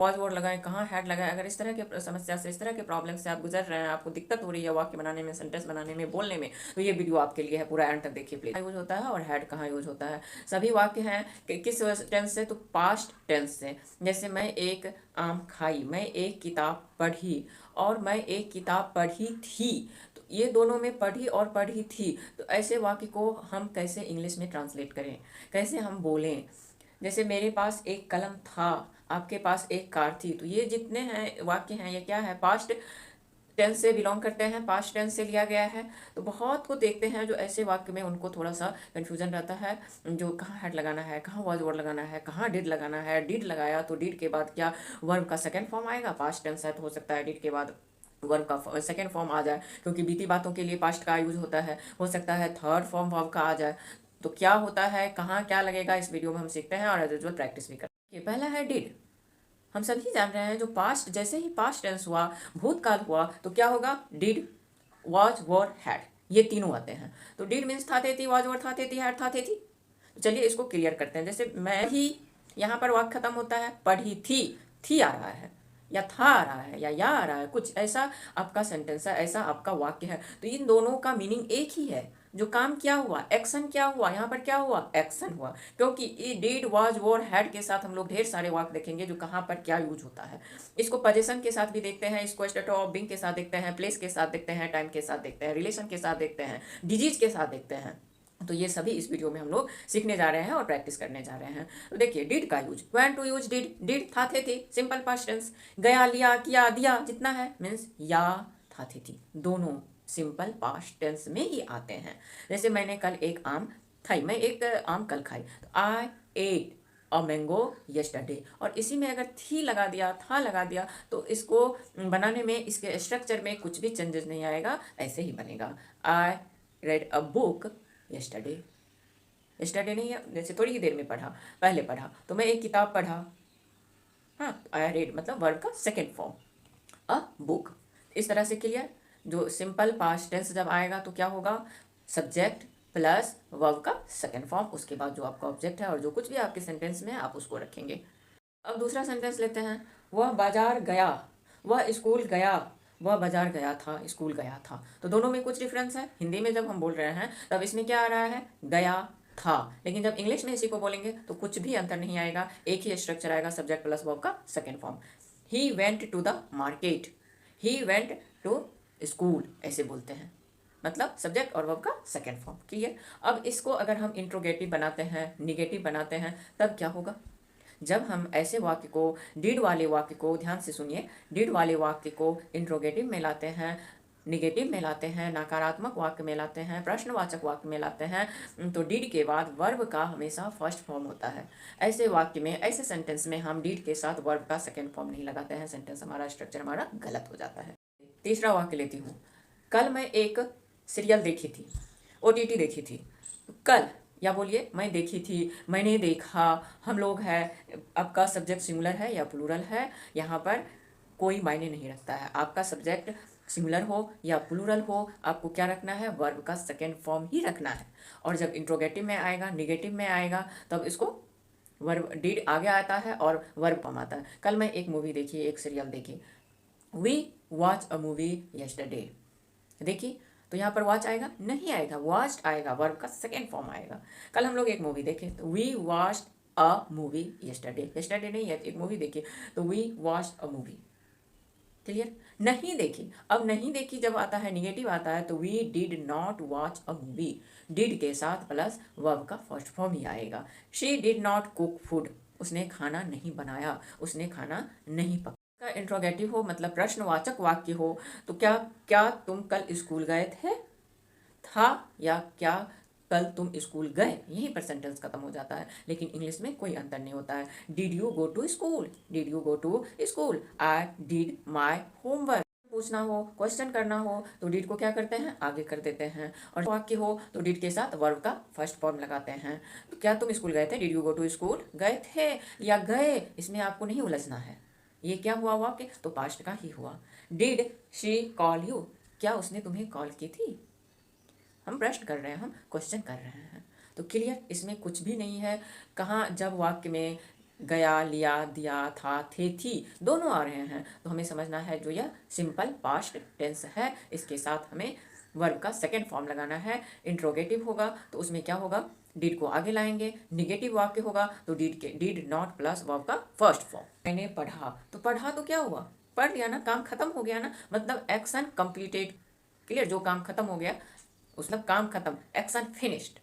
Watch word लगाएं, कहाँ had लगाएं। अगर इस तरह के समस्या से, इस तरह के प्रॉब्लम से आप गुजर रहे हैं, आपको दिक्कत हो रही है वाक्य बनाने में, सेंटेंस बनाने में, बोलने में, तो ये वीडियो आपके लिए है, पूरा एंड तक देखिए प्लीज। यूज होता है और हैड कहाँ यूज होता है। सभी वाक्य हैं किस टेंस से, तो पास्ट टेंस से। जैसे मैं एक आम खाई, मैं एक किताब पढ़ी, और मैं एक किताब पढ़ी थी, तो ये दोनों में पढ़ी और पढ़ी थी, तो ऐसे वाक्य को हम कैसे इंग्लिश में ट्रांसलेट करें, कैसे हम बोलें। जैसे मेरे पास एक कलम था, आपके पास एक कार थी, तो ये जितने हैं वाक्य हैं, ये क्या है, पास्ट टेंस से बिलोंग करते हैं, पास्ट टेंस से लिया गया है। तो बहुत को देखते हैं जो ऐसे वाक्य में उनको थोड़ा सा कन्फ्यूजन रहता है, जो कहाँ हैड लगाना है, कहाँ वॉज वर्ड लगाना है, कहाँ डिड लगाना है। डिड लगाया तो डिड के बाद क्या वर्ब का सेकंड फॉर्म आएगा, पास्ट टेंस है तो हो सकता है डिड के बाद वर्ब का सेकंड फॉर्म आ जाए, क्योंकि बीती बातों के लिए पास्ट का यूज होता है। हो सकता है थर्ड फॉर्म वर्ब का आ जाए। तो क्या होता है, कहाँ क्या लगेगा, इस वीडियो में हम सीखते हैं और एज यूजुअल प्रैक्टिस भी करते हैं। ये पहला है डिड। हम सभी जान रहे हैं जो पास्ट, जैसे ही पास्ट टेंस हुआ, भूतकाल हुआ, तो क्या होगा, डिड, वॉज, वर, हैड, ये तीनों आते हैं। तो डिड मीन्स था थे थी, वॉज वर था थे थी, हैड था थे थी। तो चलिए इसको क्लियर करते हैं। जैसे मैं ही, यहाँ पर वाक्य खत्म होता है, पढ़ी थी आ रहा है, या था आ रहा है, या आ रहा है, कुछ ऐसा आपका सेंटेंस है, ऐसा आपका वाक्य है। तो इन दोनों का मीनिंग एक ही है। जो काम क्या हुआ, एक्शन क्या हुआ, यहाँ पर क्या हुआ, एक्शन हुआ। क्योंकि डिड, वाज, वर, हैड के साथ हम लोग ढेर सारे वाक्य देखेंगे जो कहाँ पर क्या यूज होता है। इसको पोजीशन के साथ भी देखते हैं, इसको स्टेट ऑफ बीइंग के साथ देखते हैं, प्लेस के साथ देखते हैं, टाइम के साथ देखते हैं, रिलेशन के साथ देखते हैं, डिजीज के साथ देखते हैं। तो ये सभी इस वीडियो में हम लोग सीखने जा रहे हैं और प्रैक्टिस करने जा रहे हैं। तो देखिए डिड का use, when to use did, did था थे थे, सिंपल पास्ट टेंस। गया, लिया, किया, दिया, जितना है मीन्स या था थी, दोनों सिंपल पास्ट टेंस में ही आते हैं। जैसे मैंने कल एक आम खाई, मैं एक आम कल खाई, तो आई एट अ मैंगो यस्टरडे, और इसी में अगर थी लगा दिया, था लगा दिया, तो इसको बनाने में, इसके स्ट्रक्चर में कुछ भी चेंजेस नहीं आएगा, ऐसे ही बनेगा। I read a book yesterday, yesterday नहीं है, जैसे थोड़ी ही देर में पढ़ा, पहले पढ़ा, तो मैं एक किताब पढ़ा। हाँ, आई रेड मतलब वर्ब का सेकेंड फॉर्म, अ बुक। इस तरह से क्लियर। जो सिंपल पास्ट टेंस जब आएगा तो क्या होगा, सब्जेक्ट प्लस वर्ब का सेकेंड फॉर्म, उसके बाद जो आपका ऑब्जेक्ट है और जो कुछ भी आपके सेंटेंस में है आप उसको रखेंगे। अब दूसरा सेंटेंस लेते हैं, वह बाजार गया, वह स्कूल गया, वह बाजार गया था, स्कूल गया था। तो दोनों में कुछ डिफरेंस है। हिंदी में जब हम बोल रहे हैं तब इसमें क्या आ रहा है, गया था, लेकिन जब इंग्लिश में इसी को बोलेंगे तो कुछ भी अंतर नहीं आएगा, एक ही स्ट्रक्चर आएगा, सब्जेक्ट प्लस वर्ब का second form. He went to the market, he went to school, ऐसे बोलते हैं, मतलब सब्जेक्ट और वर्ब का सेकेंड फॉर्म। क्लियर। अब इसको अगर हम इंट्रोगेटिव बनाते हैं, निगेटिव बनाते हैं, तब क्या होगा, जब हम ऐसे वाक्य को, डिड वाले वाक्य को, ध्यान से सुनिए, डिड वाले वाक्य को इंट्रोगेटिव में लाते हैं, निगेटिव में लाते हैं, नकारात्मक वाक्य में लाते हैं, प्रश्नवाचक वाक्य में लाते हैं, तो डिड के बाद वर्ब का हमेशा फर्स्ट फॉर्म होता है। ऐसे वाक्य में, ऐसे सेंटेंस में हम डिड के साथ वर्ब का सेकेंड फॉर्म नहीं लगाते हैं, सेंटेंस हमारा, स्ट्रक्चर हमारा गलत हो जाता है। तीसरा वाक्य लेती हूँ, कल मैं एक सीरियल देखी थी, ओटीटी देखी थी। कल, या बोलिए मैं देखी थी, मैंने देखा, हम लोग है, आपका सब्जेक्ट सिंगुलर है या प्लूरल है, यहाँ पर कोई मायने नहीं रखता है। आपका सब्जेक्ट सिंगुलर हो या प्लूरल हो, आपको क्या रखना है, वर्ब का सेकेंड फॉर्म ही रखना है। और जब इंट्रोगेटिव में आएगा, निगेटिव में आएगा, तब इसको वर्ब, डिड आगे आता है और वर्ब फॉर्म आता है। कल मैं एक मूवी देखी, एक सीरियल देखी, we watch a movie yesterday, देखिए, तो यहाँ पर वॉच आएगा नहीं, आएगा वॉच्ड आएगा, वर्ब का सेकेंड फॉर्म आएगा। कल हम लोग एक मूवी देखे, तो we watched a movie yesterday, yesterday नहीं है, एक मूवी देखी, तो we watched a movie. Clear. नहीं देखी, अब नहीं देखी जब आता है, निगेटिव आता है, तो we did not watch a movie, did के साथ प्लस वर्ब का फर्स्ट फॉर्म ही आएगा। She did not cook food, उसने खाना नहीं बनाया, उसने खाना नहीं पकाया। का इंट्रोगेटिव हो, मतलब प्रश्नवाचक वाक्य हो, तो क्या, क्या तुम कल स्कूल गए थे, था, या क्या कल तुम स्कूल गए, यहीं पर सेंटेंस खत्म हो जाता है। लेकिन इंग्लिश में कोई अंतर नहीं होता है। Did you go to school, did you go to school, I did my homework. पूछना हो, क्वेश्चन करना हो, तो डिड को क्या करते हैं, आगे कर देते हैं। और वाक्य हो तो डिड के साथ वर्ब का फर्स्ट फॉर्म लगाते हैं। तो क्या तुम स्कूल गए थे, did you go to school, गए थे या गए, इसमें आपको नहीं उलझना है। ये क्या हुआ वाक्य, तो पास्ट का ही हुआ। डिड शी कॉल यू, क्या उसने तुम्हें कॉल की थी। हम प्रश्न कर रहे हैं, हम क्वेश्चन कर रहे हैं। तो क्लियर, इसमें कुछ भी नहीं है। कहाँ जब वाक्य में गया, लिया, दिया, था, थे, थी, दोनों आ रहे हैं। तो हमें समझना है जो यह सिंपल पास्ट टेंस है, इसके साथ हमें वर्ब का सेकेंड फॉर्म लगाना है। इंट्रोगेटिव होगा तो उसमें क्या होगा, डिड को आगे लाएंगे। निगेटिव वाक्य होगा तो डिड नॉट प्लस वर्ब का फर्स्ट फॉर्म। मैंने पढ़ा, तो पढ़ा तो क्या हुआ, पढ़ लिया ना, काम खत्म हो गया ना, मतलब एक्शन कंप्लीटेड। क्लियर, जो काम खत्म हो गया उसका काम खत्म, एक्शन फिनिश्ड।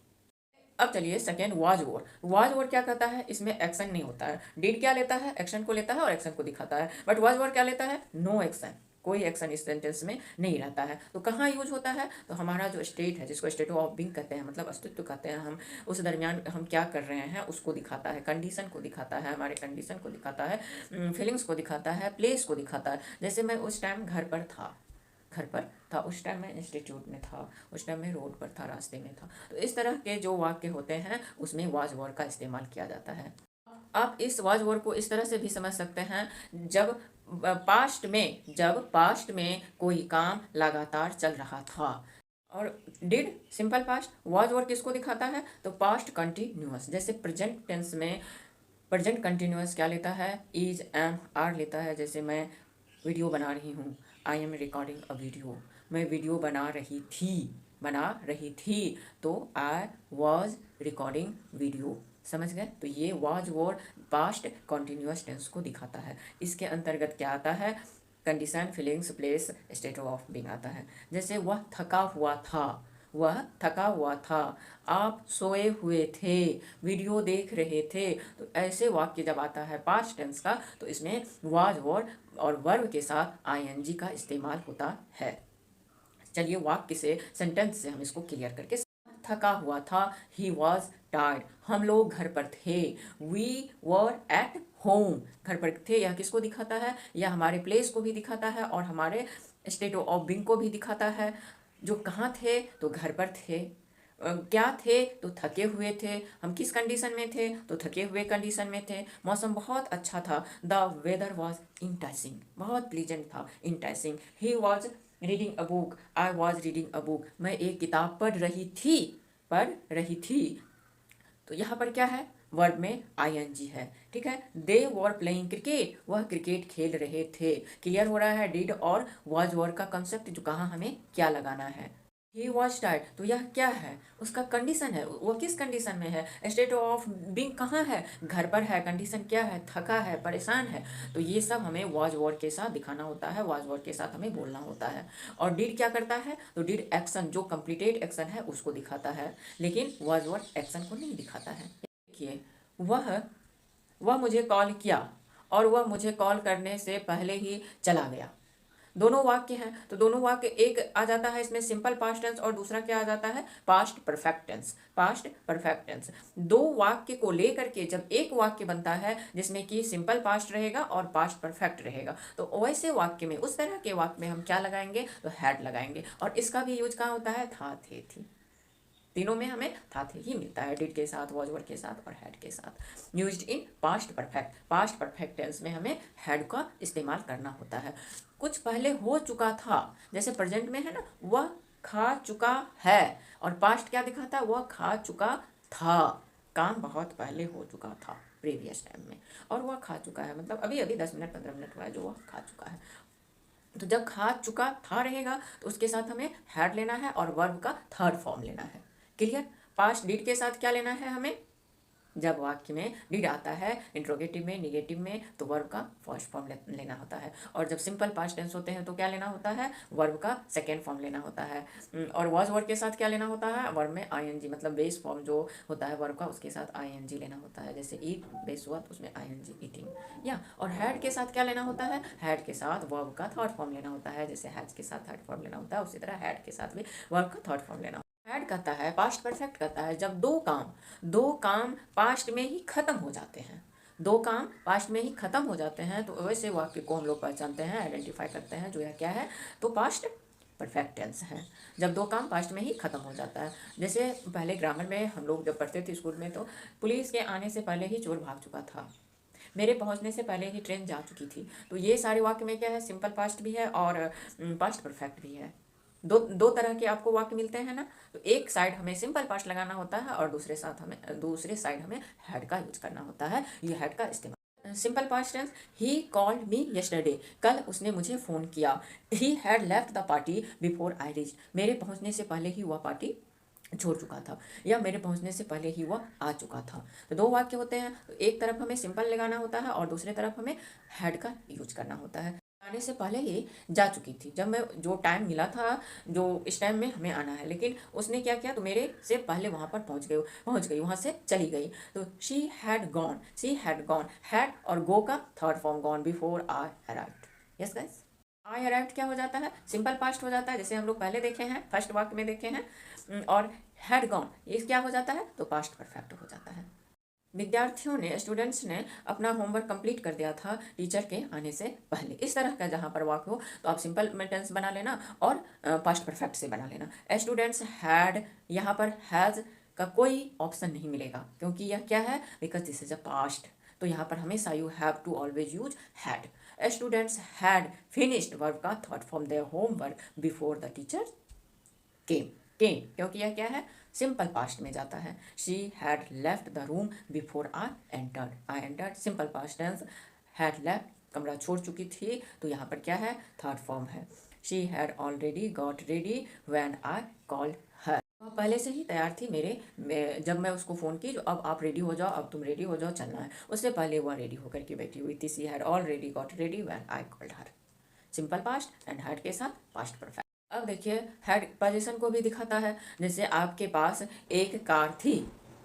अब चलिए second was over. Was over क्या कहता है, इसमें एक्शन नहीं होता है। डिड क्या लेता है, एक्शन को लेता है और एक्शन को दिखाता है। बट वाज ओवर क्या लेता है, नो एक्शन, कोई एक्शन इस सेंटेंस में नहीं रहता है। तो कहाँ यूज होता है, तो हमारा जो स्टेट है, जिसको स्टेट ऑफ बीइंग कहते हैं, मतलब अस्तित्व कहते हैं हम, उस दरमियान हम क्या कर रहे हैं उसको दिखाता है, कंडीशन को दिखाता है, हमारे कंडीशन को दिखाता है, फीलिंग्स को दिखाता है, प्लेस को दिखाता है। जैसे मैं उस टाइम घर पर था, घर पर था, उस टाइम मैं इंस्टीट्यूट में था, उस टाइम मैं रोड पर था, रास्ते में था। तो इस तरह के जो वाक्य होते हैं उसमें वाज ओवर का इस्तेमाल किया जाता है। आप इस वाज ओवर को इस तरह से भी समझ सकते हैं, जब पास्ट में कोई काम लगातार चल रहा था। और did simple past, was over किसको दिखाता है, तो पास्ट कंटिन्यूअस। जैसे प्रेजेंट टेंस में प्रेजेंट कंटिन्यूअस क्या लेता है, इज, एम, आर लेता है। जैसे मैं वीडियो बना रही हूँ, I am recording a video, मैं वीडियो बना रही थी, तो आई वॉज रिकॉर्डिंग वीडियो। समझ गए, तो ये वाज और पास्ट कॉन्टिन्यूस टेंस को दिखाता है। इसके अंतर्गत क्या आता है, condition, feelings, place, state of being आता है। जैसे वह थका हुआ था, आप सोए हुए थे, वीडियो देख रहे थे। तो ऐसे वाक्य जब आता है पास्ट टेंस का, तो इसमें वाज और वर्ब के साथ आईएनजी का इस्तेमाल होता है। चलिए वाक्य से, सेंटेंस से हम इसको क्लियर करके, थका हुआ था, ही वॉज टायर्ड, हम लोग घर पर थे, वी वर एट होम, घर पर थे, यह किसको दिखाता है, यह हमारे प्लेस को भी दिखाता है और हमारे स्टेट ऑफ बीइंग को भी दिखाता है। जो कहाँ थे, तो घर पर थे। क्या थे, तो थके हुए थे। हम किस कंडीशन में थे, तो थके हुए कंडीशन में थे। मौसम बहुत अच्छा था, द वेदर वॉज इंटाइसिंग, बहुत प्लीजेंट था, enticing. He was reading a book, I was reading a book, मैं एक किताब पढ़ रही थी। तो यहाँ पर क्या है, वर्ब में आईएनजी है। ठीक है, दे वर प्लेइंग क्रिकेट, वह क्रिकेट खेल रहे थे। क्लियर हो रहा है डिड और वॉज वर का कंसेप्ट, जो कहाँ हमें क्या लगाना है। ही वॉज टायर्ड, तो यह क्या है, उसका कंडीशन है, वो किस कंडीशन में है, स्टेट ऑफ बीइंग कहाँ है, घर पर है, कंडीशन क्या है, थका है, परेशान है। तो ये सब हमें वॉज वर्ड के साथ दिखाना होता है, वॉज वर्ड के साथ हमें बोलना होता है। और डिड क्या करता है, तो डिड एक्शन, जो कंप्लीटेड एक्शन है उसको दिखाता है, लेकिन वॉज वर्ड एक्शन को नहीं दिखाता है। देखिए, वह वह मुझे कॉल किया और वह मुझे कॉल करने से पहले ही चला गया। दोनों वाक्य हैं, तो दोनों वाक्य, एक आ जाता है इसमें सिंपल पास्ट टेंस और दूसरा क्या आ जाता है, past perfect tense. Past perfect tense, दो वाक्य को लेकर के जब एक वाक्य बनता है जिसमें कि सिंपल पास्ट रहेगा और पास्ट परफेक्ट रहेगा, तो वैसे वाक्य में, उस तरह के वाक्य में हम क्या लगाएंगे, तो हैड लगाएंगे। और इसका भी यूज कहाँ होता है, था, थे, थी, तीनों में हमें था, थे ही मिलता है, डिड के साथ, वॉज वर के साथ और हैड के साथ। Used in past perfect, past perfect tense में हमें हैड का इस्तेमाल करना होता है। कुछ पहले हो चुका था, जैसे प्रेजेंट में है ना, वह खा चुका है, और पास्ट क्या दिखाता है, वह खा चुका था, काम बहुत पहले हो चुका था, प्रीवियस टाइम में, और वह खा चुका है मतलब अभी अभी 10 मिनट 15 मिनट हुआ है जो वह खा चुका है। तो जब खा चुका था रहेगा तो उसके साथ हमें हैड लेना है और वर्ब का थर्ड फॉर्म लेना है। क्लियर, पास्ट डिड के साथ क्या लेना है हमें, जब वाक्य में डिड आता है इंट्रोगेटिव में, निगेटिव में, तो वर्ब का फर्स्ट फॉर्म लेना होता है। और जब सिंपल पास्ट टेंस होते हैं तो क्या लेना होता है, वर्ब का सेकेंड फॉर्म लेना होता है। और वॉज वर्ब के साथ क्या लेना होता है, वर्ब में आईएनजी, मतलब बेस फॉर्म जो होता है वर्ब का, उसके साथ आईएनजी लेना होता है। जैसे ईट बेस हुआ तो उसमें आईएनजी, ईटिंग। या और हैड के साथ क्या लेना होता है, हैड के साथ वर्ब का थर्ड फॉर्म लेना होता है। जैसे हैज के साथ थर्ड फॉर्म लेना होता है, उसी तरह हैड के साथ भी वर्ब का थर्ड फॉर्म लेना। ऐड करता है, पास्ट परफेक्ट करता है, जब दो काम पास्ट में ही खत्म हो जाते हैं, दो काम पास्ट में ही खत्म हो जाते हैं, तो वैसे वाक्य को हम लोग पहचानते हैं, आइडेंटिफाई करते हैं, जो यह क्या है, तो पास्ट परफेक्ट टेंस है, जब दो काम पास्ट में ही खत्म हो जाता है। जैसे पहले ग्रामर में हम लोग जब पढ़ते थे स्कूल में, तो पुलिस के आने से पहले ही चोर भाग चुका था, मेरे पहुंचने से पहले ही ट्रेन जा चुकी थी। तो ये सारे वाक्य में क्या है, सिंपल पास्ट भी है और पास्ट परफेक्ट भी है। दो तरह के आपको वाक्य मिलते हैं ना, तो एक साइड हमें सिंपल पास्ट लगाना होता है और दूसरे साइड हमें हैड का यूज करना होता है। ये हैड का इस्तेमाल। Simple past tense, he called me yesterday, कल उसने मुझे फ़ोन किया। He had left the party before I reach, मेरे पहुंचने से पहले ही वह पार्टी छोड़ चुका था, या मेरे पहुंचने से पहले ही वह आ चुका था। तो दो वाक्य होते हैं, तो एक तरफ हमें सिंपल लगाना होता है और दूसरी तरफ हमें हैड का यूज करना होता है। आने से पहले ही जा चुकी थी, जब मैं जो टाइम मिला था, जो इस टाइम में हमें आना है, लेकिन उसने क्या किया, तो मेरे से पहले वहाँ पर पहुँच गई, वहाँ से चली गई। तो शी हैड गॉन, हैड और गो का third form, gone before I arrived. Yes guys, I arrived क्या हो जाता है, सिंपल पास्ट हो जाता है, जैसे हम लोग पहले देखे हैं, फर्स्ट वाक्य में देखे हैं। और हैड गॉन ये क्या हो जाता है, तो पास्ट परफेक्ट हो जाता है। स्टूडेंट्स ने अपना होमवर्क कंप्लीट कर दिया था टीचर के आने से पहले। इस तरह का जहाँ पर वाक्य हो तो आप सिंपल टेंस बना लेना और पास्ट परफेक्ट से बना लेना। स्टूडेंट्स हैड, यहाँ पर हैज़ का कोई ऑप्शन नहीं मिलेगा, क्योंकि यह क्या है, because this is a past. तो यहाँ पर हमेशा you have to always use had. Students had finished work का third from their homework before the teacher came, क्योंकि यह क्या है, सिंपल पास्ट में जाता है। She had left the room before I entered, simple past tense, had left कमरा छोड़ चुकी थी, तो यहाँ पर क्या है, थर्ड फॉर्म है। She had already got ready when I called her, पहले से ही तैयार थी जब मैं उसको फ़ोन की, जो अब आप रेडी हो जाओ, अब तुम रेडी हो जाओ, चलना है। उससे पहले वह रेडी होकर के बैठी हुई थी। She had already got ready when I called her, simple past and had के साथ पास्ट परफेक्ट। अब देखिए हैड पोजीशन को भी दिखाता है, जैसे आपके पास एक कार थी,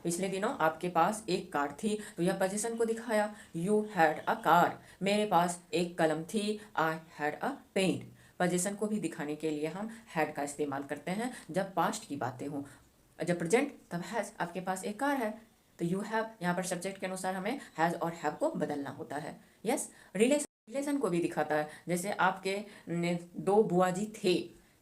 पिछले दिनों आपके पास एक कार थी, तो यह पोजीशन को दिखाया। यू हैड अ कार, मेरे पास एक कलम थी, I had a pen. Position को भी दिखाने के लिए हम हैड का इस्तेमाल करते हैं जब पास्ट की बातें हों। जब प्रेजेंट, तब हैज़, आपके पास एक कार है, तो यू हैव, यहाँ पर सब्जेक्ट के अनुसार हमें हैज़ और हैव को बदलना होता है। यस, रिलेशन को भी दिखाता है, जैसे आपके दो बुआ जी थे,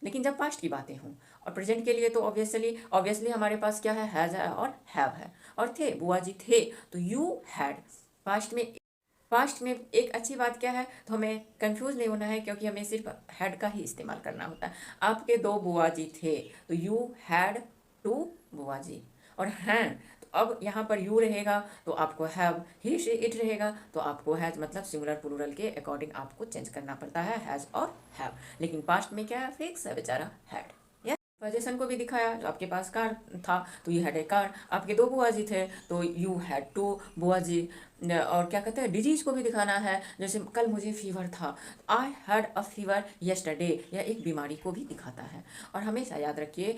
लेकिन जब पास्ट की बातें हों। और प्रेजेंट के लिए तो ऑब्वियसली हमारे पास क्या है, हैज़ है और हैव है। और थे, बुआ जी थे, तो यू हैड। पास्ट में एक अच्छी बात क्या है, तो हमें कंफ्यूज नहीं होना है, क्योंकि हमें सिर्फ हैड का ही इस्तेमाल करना होता है। आपके दो बुआ जी थे, तो यू हैड टू बुआ जी। और हैं, तो अब यहाँ पर यू रहेगा तो आपको हैव, ही शी इट रहेगा तो आपको हैज, मतलब सिंगुलर प्लूरल के अकॉर्डिंग आपको चेंज करना पड़ता है, हैज और हैव। लेकिन पास्ट में क्या है, फिक्स है बेचारा, हैड। पोजीशन को भी दिखाया, तो आपके पास कार था तो यू हैड ए कार। आपके दो बुआ जी थे तो यू हैड टू बुआ जी। और क्या कहते हैं, डिजीज को भी दिखाना है, जैसे कल मुझे फीवर था, आई हैड अ फीवर यस्टरडे, यह एक बीमारी को भी दिखाता है। और हमेशा याद रखिए,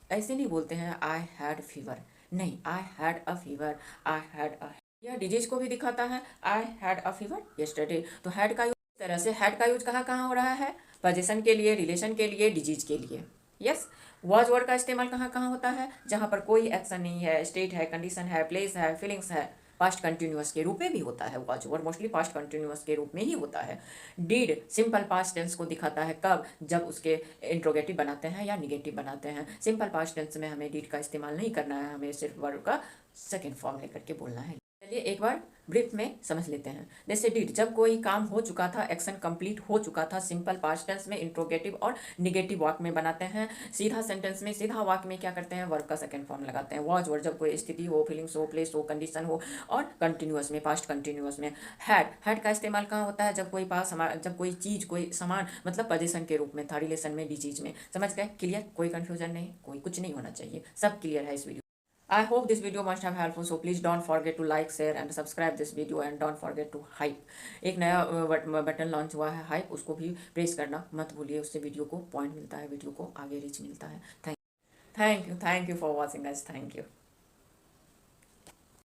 ऐसे नहीं बोलते हैं आई हैड फीवर, नहीं, आई had a fever, I had अ, यह डिजीज को भी दिखाता है, आई हैड अ फीवर यस्टरडे। तो हैड का यूज, इस तरह से हैड का यूज कहाँ कहाँ हो रहा है, पोजीशन के लिए, रिलेशन के लिए, डिजीज के लिए। यस, वॉज वर्ड का इस्तेमाल कहाँ कहाँ होता है, जहाँ पर कोई एक्शन नहीं है, स्टेट है, कंडीशन है, प्लेस है, फीलिंग्स है। पास्ट कंटिन्यूअस के रूप में भी होता है was word, mostly past continuous के रूप में ही होता है। डीड सिंपल पास्ट टेंस को दिखाता है, कब, जब उसके इंट्रोगेटिव बनाते हैं या निगेटिव बनाते हैं। सिंपल पास्ट टेंस में हमें डीड का इस्तेमाल नहीं करना है, हमें सिर्फ वर्ड का सेकेंड फॉर्म लेकर के बोलना है। चलिए एक बार ब्रीफ में समझ लेते हैं। जैसे डिड, जब कोई काम हो चुका था, एक्शन कंप्लीट हो चुका था, सिंपल पास्ट टेंस में इंट्रोगेटिव और निगेटिव वाक्य में बनाते हैं। सीधा सेंटेंस में, सीधा वाक्य में क्या करते हैं, वर्ब का सेकंड फॉर्म लगाते हैं। वॉज वर्ड जब कोई स्थिति हो, फीलिंग्स हो, प्लेस हो, कंडीशन हो। और कंटिन्यूअस में, पास्ट कंटिन्यूअस में हैड का इस्तेमाल कहाँ होता है, जब कोई चीज़, कोई सामान, मतलब पोजीशन के रूप में था, रिलेशन में, डिजीज में। समझ गए, क्लियर, कोई कंफ्यूजन नहीं, कोई कुछ नहीं होना चाहिए, सब क्लियर है इस video. I hope this video must have helpful, so please don't forget to like, share and subscribe this video and don't forget to hype। एक नया बटन लॉन्च हुआ है, हाइप, उसको भी प्रेस करना मत भूलिए, उससे वीडियो को पॉइंट मिलता है, वीडियो को आगे रीच मिलता है। Thank you for watching guys, thank you.